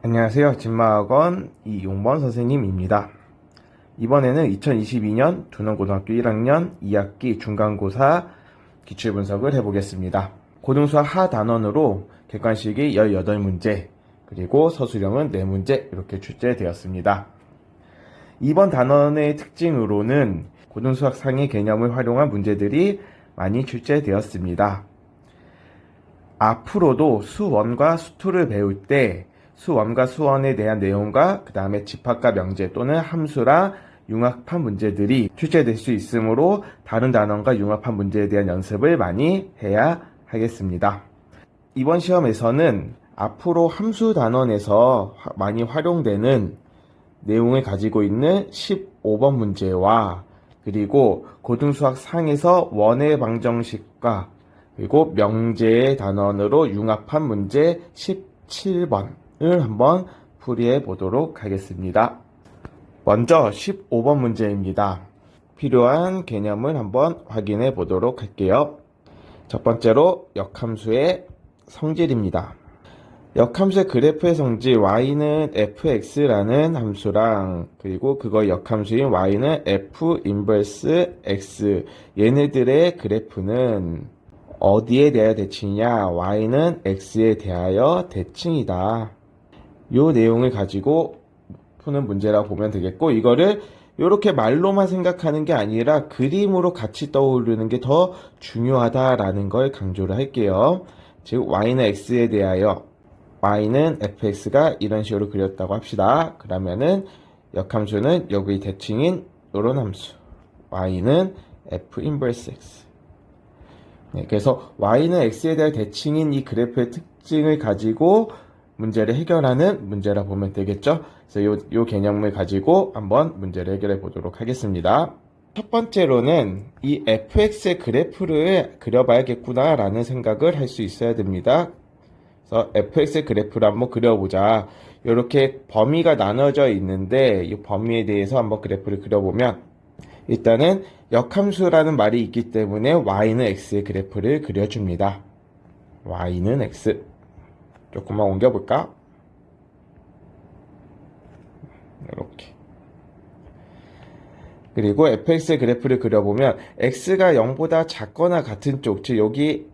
안녕하세요. 진마학원 이용범 선생님입니다. 이번에는 2022년 둔원고등학교 1학년 2학기 중간고사 기출분석을 해보겠습니다. 고등수학 하단원으로 객관식이 18문제, 그리고 서술형은 4문제 이렇게 출제되었습니다. 이번 단원의 특징으로는 고등수학 상의 개념을 활용한 문제들이 많이 출제되었습니다. 앞으로도 수1과 수2를 배울 때 수1과 수1에 대한 내용과 그 다음에 집합과 명제 또는 함수랑 융합한 문제들이 출제될 수 있으므로 다른 단원과 융합한 문제에 대한 연습을 많이 해야 하겠습니다. 이번 시험에서는 앞으로 함수 단원에서 많이 활용되는 내용을 가지고 있는 15번 문제와 그리고 고등수학 상에서 원의 방정식과 그리고 명제의 단원으로 융합한 문제 17번을 한번 풀이해 보도록 하겠습니다. 먼저 15번 문제입니다. 필요한 개념을 한번 확인해 보도록 할게요. 첫 번째로 역함수의 성질입니다. 역함수의 그래프의 성질 y는 fx라는 함수랑 그리고 그거 역함수인 y는 f 인버스 x, 얘네들의 그래프는 어디에 대하여 대칭이냐? y는 x에 대하여 대칭이다. 요 내용을 가지고 푸는 문제라고 보면 되겠고, 이거를 이렇게 말로만 생각하는 게 아니라 그림으로 같이 떠오르는 게 더 중요하다라는 걸 강조를 할게요. 즉 y는 x에 대하여, y는 fx가 이런 식으로 그렸다고 합시다. 그러면은 역함수는 여기 대칭인 이런 함수 y는 f 인버스 x. 네, 그래서 y는 x에 대한 대칭인 이 그래프의 특징을 가지고 문제를 해결하는 문제라 보면 되겠죠. 그래서 요 개념을 가지고 한번 문제를 해결해 보도록 하겠습니다. 첫 번째로는 이 fx의 그래프를 그려봐야겠구나 라는 생각을 할 수 있어야 됩니다. 그래서 fx의 그래프를 한번 그려보자. 이렇게 범위가 나눠져 있는데 이 범위에 대해서 한번 그래프를 그려보면, 일단은 역함수라는 말이 있기 때문에 y는 x의 그래프를 그려줍니다. y는 x. 조금만 옮겨볼까? 이렇게. 그리고 fx의 그래프를 그려보면 x가 0보다 작거나 같은 쪽, 즉 여기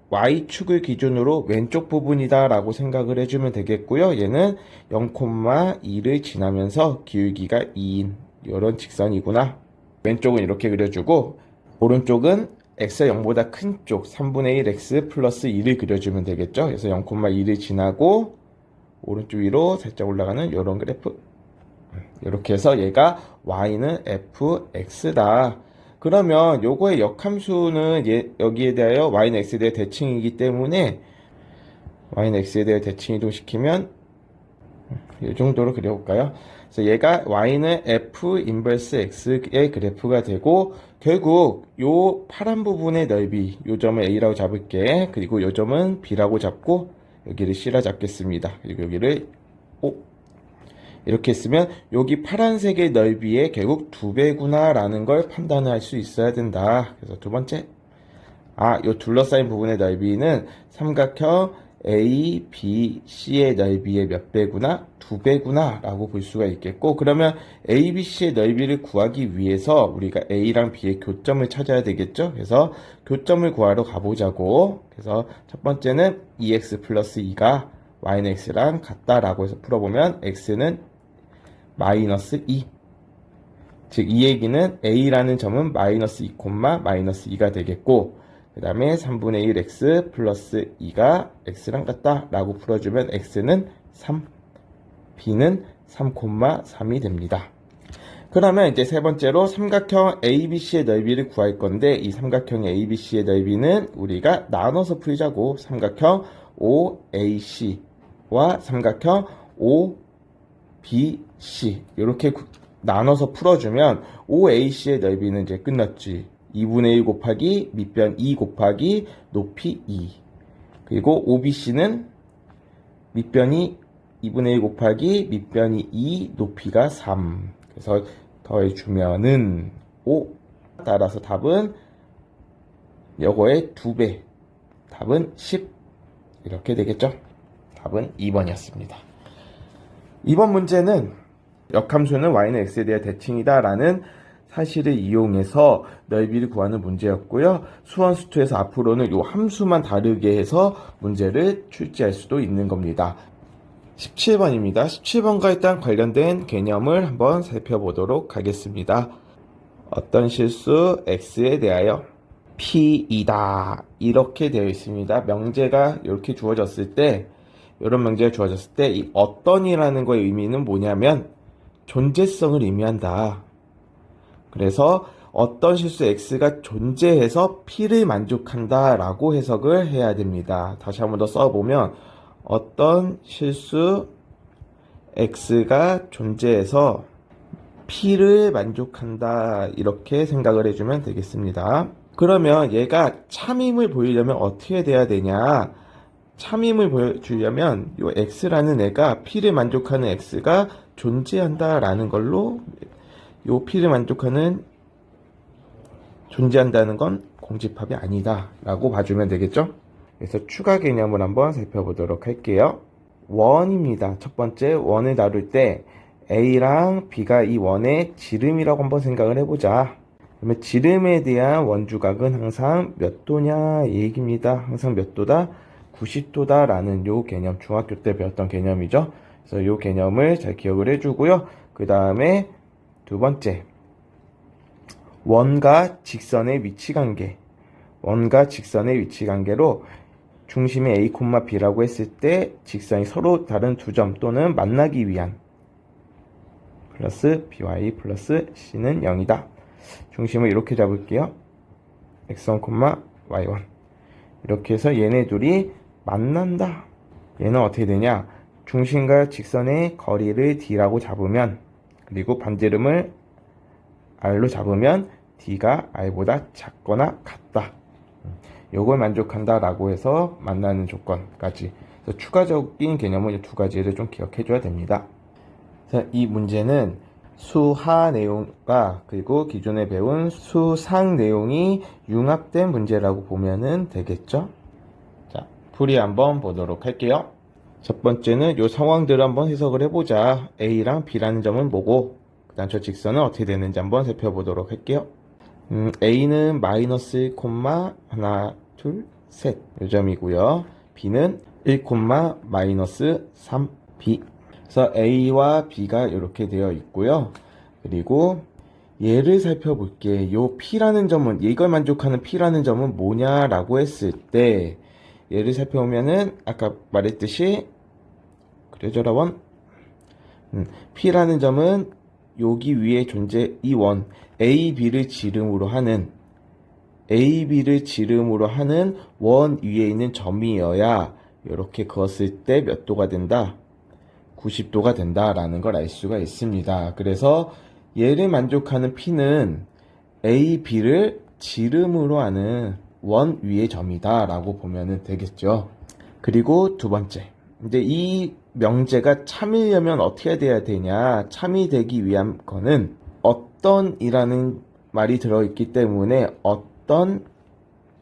y축을 기준으로 왼쪽 부분이다 라고 생각을 해주면 되겠고요. 얘는 0,2를 지나면서 기울기가 2인 이런 직선이구나. 왼쪽은 이렇게 그려주고 오른쪽은 x가 0보다 큰 쪽 3분의 1 x 플러스 2를 그려주면 되겠죠. 그래서 0,2를 지나고 오른쪽 위로 살짝 올라가는 이런 그래프. 이렇게 해서 얘가 y는 fx다. 그러면 요거의 역함수는 여기에 대하여 y는 x에 대해 대칭이기 때문에 y는 x에 대해 대칭 이동시키면 이 정도로 그려볼까요? 그래서 얘가 y는 f 인버스 x의 그래프가 되고, 결국 요 파란 부분의 넓이, 요 점을 a라고 잡을게. 그리고 요 점은 b라고 잡고 여기를 c라 잡겠습니다. 그리고 여기를 O. 이렇게 했으면 여기 파란색의 넓이의 결국 2배구나 라는 걸 판단을 할 수 있어야 된다. 그래서 두 번째, 요 둘러싸인 부분의 넓이는 삼각형 A, B, C의 넓이의 몇 배구나? 2배구나 라고 볼 수가 있겠고, 그러면 A, B, C의 넓이를 구하기 위해서 우리가 A랑 B의 교점을 찾아야 되겠죠. 그래서 교점을 구하러 가보자고. 그래서 첫 번째는 2x 플러스 2가 y는 x랑 같다라고 해서 풀어보면 x는 마이너스 2. 즉 이 얘기는 A라는 점은 마이너스 2, 마이너스 2가 되겠고, 그 다음에 3분의 1 x 플러스 2가 x랑 같다 라고 풀어주면 x는 3, b는 3,3이 됩니다. 그러면 이제 세 번째로 삼각형 ABC의 넓이를 구할 건데, 이 삼각형 ABC의 넓이는 우리가 나눠서 풀자고. 삼각형 OAC와 삼각형 OBC 이렇게 나눠서 풀어주면 OAC의 넓이는 이제 끝났지. 2분의 1 곱하기 밑변 2 곱하기 높이 2. 그리고 OBC는 밑변이 2분의 1 곱하기 밑변이 2, 높이가 3. 그래서 더해주면은 5. 따라서 답은 요거의 2배. 답은 10. 이렇게 되겠죠? 답은 2번이었습니다. 이번 문제는 역함수는 y는 x에 대한 대칭이다 라는 사실을 이용해서 넓이를 구하는 문제였고요. 수원수투에서 앞으로는 이 함수만 다르게 해서 문제를 출제할 수도 있는 겁니다. 17번입니다. 17번과 일단 관련된 개념을 한번 살펴보도록 하겠습니다. 어떤 실수 x에 대하여 p이다 이렇게 되어 있습니다. 명제가 이렇게 주어졌을 때, 이런 명제가 주어졌을 때 이 어떤이라는 거의 의미는 뭐냐면 존재성을 의미한다. 그래서 어떤 실수 x가 존재해서 p를 만족한다 라고 해석을 해야 됩니다. 다시 한번 더 써보면 어떤 실수 x가 존재해서 p를 만족한다 이렇게 생각을 해주면 되겠습니다. 그러면 얘가 참임을 보이려면 어떻게 돼야 되냐? 참임을 보여주려면 이 x라는 애가 p를 만족하는 x가 존재한다라는 걸로 이 p를 존재한다는 건 공집합이 아니다 라고 봐주면 되겠죠. 그래서 추가 개념을 한번 살펴보도록 할게요. 원입니다. 첫 번째 원을 다룰 때 A랑 B가 이 원의 지름이라고 한번 생각을 해보자. 그러면 지름에 대한 원주각은 항상 몇 도냐 이 얘기입니다. 항상 몇 도다? 90도다 라는 요 개념, 중학교 때 배웠던 개념이죠. 그래서 요 개념을 잘 기억을 해주고요. 그 다음에 두 번째 원과 직선의 위치 관계. 원과 직선의 위치 관계로 중심이 A, B라고 했을 때 직선이 서로 다른 두 점 또는 만나기 위한 플러스 BY 플러스 C는 0이다. 중심을 이렇게 잡을게요. X1, Y1 이렇게 해서 얘네 둘이 만난다. 얘는 어떻게 되냐? 중심과 직선의 거리를 D라고 잡으면, 그리고 반지름을 R로 잡으면 D가 R보다 작거나 같다. 요걸 만족한다 라고 해서 만나는 조건까지. 그래서 추가적인 개념은 두 가지를 좀 기억해 줘야 됩니다. 자, 이 문제는 수하 내용과 그리고 기존에 배운 수상 내용이 융합된 문제라고 보면 되겠죠. 자, 풀이 한번 보도록 할게요. 첫 번째는 요 상황들을 한번 해석을 해보자. A랑 B라는 점은 뭐고, 그 다음 저 직선은 어떻게 되는지 한번 살펴보도록 할게요. A는 마이너스 1, 하나, 둘, 셋 요 점이고요. B는 1, 마이너스 3, B. 그래서 A와 B가 이렇게 되어 있고요. 그리고 얘를 살펴볼게. 요 P라는 점은, 이걸 만족하는 P라는 점은 뭐냐라고 했을 때, 얘를 살펴보면은 아까 말했듯이 그려져라 원. P라는 점은 여기 위에 존재 이 원 A, B를 지름으로 하는 원 위에 있는 점이어야 이렇게 그었을 때 몇 도가 된다? 90도가 된다라는 걸 알 수가 있습니다. 그래서 얘를 만족하는 P는 A, B를 지름으로 하는 원 위의 점이다 라고 보면 되겠죠. 그리고 두 번째, 이제 이 명제가 참이려면 어떻게 돼야 되냐? 참이 되기 위한 거는 어떤 이라는 말이 들어있기 때문에 어떤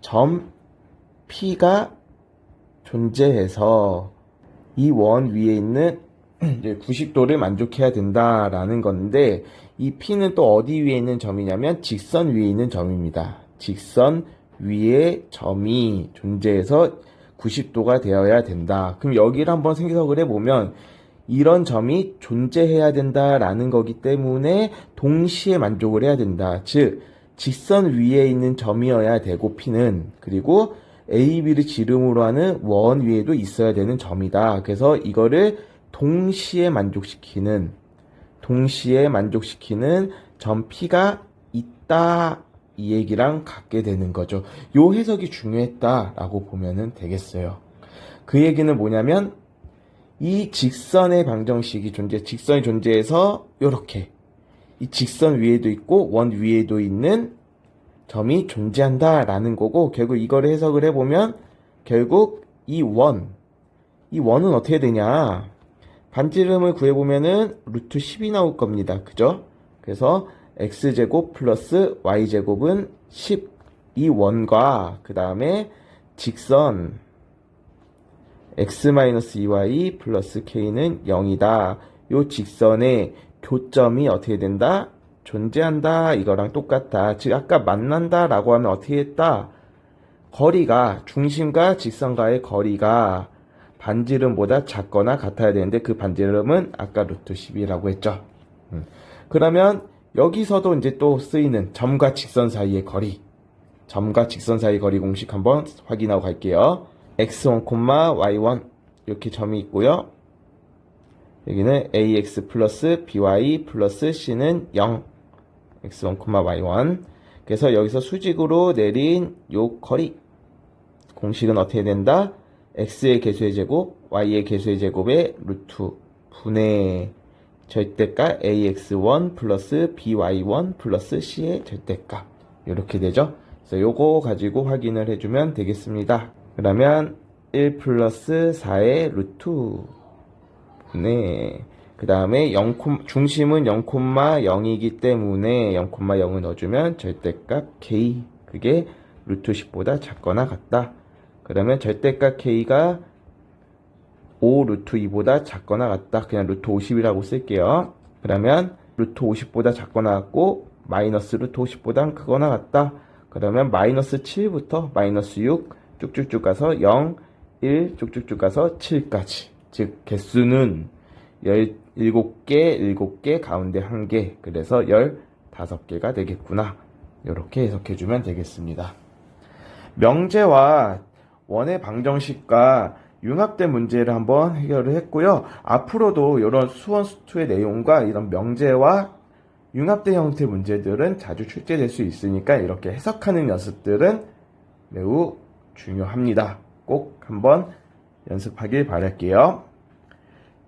점 P가 존재해서 이 원 위에 있는 90도를 만족해야 된다라는 건데, 이 P는 또 어디 위에 있는 점이냐면 직선 위에 있는 점입니다. 직선 위에 점이 존재해서 90도가 되어야 된다. 그럼 여기를 한번 생각을 해보면 이런 점이 존재해야 된다라는 거기 때문에 동시에 만족을 해야 된다. 즉 직선 위에 있는 점이어야 되고 P는, 그리고 A, B를 지름으로 하는 원 위에도 있어야 되는 점이다. 그래서 이거를 동시에 만족시키는 점 P가 있다, 이 얘기랑 같게 되는 거죠. 요 해석이 중요했다라고 보면 되겠어요. 그 얘기는 뭐냐면 이 직선의 방정식이 직선이 존재해서 요렇게 이 직선 위에도 있고 원 위에도 있는 점이 존재한다라는 거고, 결국 이거를 해석을 해보면 결국 이 원은 어떻게 되냐? 반지름을 구해보면은 루트 10이 나올 겁니다. 그죠? 그래서 x제곱 플러스 y제곱은 10. 이 원과 그 다음에 직선 x-2y 플러스 k는 0이다. 요 직선의 교점이 어떻게 된다? 존재한다. 이거랑 똑같다. 즉 아까 만난다 라고 하면 어떻게 했다? 거리가 중심과 직선과의 거리가 반지름보다 작거나 같아야 되는데 그 반지름은 아까 루트 10이라고 했죠. 그러면 여기서도 이제 또 쓰이는 점과 직선 사이의 거리, 점과 직선 사이 거리 공식 한번 확인하고 갈게요. x1, y1 이렇게 점이 있고요. 여기는 ax 플러스 by 플러스 c는 0, x1, y1. 그래서 여기서 수직으로 내린 요 거리 공식은 어떻게 된다? x의 개수의 제곱, y의 개수의 제곱의 루트 분의 절대값 ax1 플러스 by1 플러스 c의 절대값 이렇게 되죠. 그래서 요거 가지고 확인을 해주면 되겠습니다. 그러면 1 플러스 4의 루트 분의 그 다음에 중심은 0,0이기 때문에 0,0을 넣어주면 절대값 k 그게 루트 10보다 작거나 같다. 그러면 절대값 k가 5 루트 2보다 작거나 같다. 그냥 루트 50이라고 쓸게요. 그러면 루트 50보다 작거나 같고 마이너스 루트 50보다 크거나 같다. 그러면 마이너스 7부터 마이너스 6 쭉쭉쭉 가서 0, 1 쭉쭉쭉 가서 7까지. 즉 개수는 17개, 7개, 가운데 1개. 그래서 15개가 되겠구나. 이렇게 해석해주면 되겠습니다. 명제와 원의 방정식과 융합된 문제를 한번 해결을 했고요. 앞으로도 이런 수원 수투의 내용과 이런 명제와 융합된 형태 문제들은 자주 출제될 수 있으니까 이렇게 해석하는 연습들은 매우 중요합니다. 꼭 한번 연습하길 바랄게요.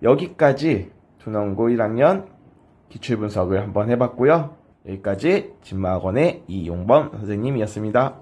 여기까지 두농고 1학년 기출분석을 한번 해봤고요. 여기까지 진마학원의 이용범 선생님이었습니다.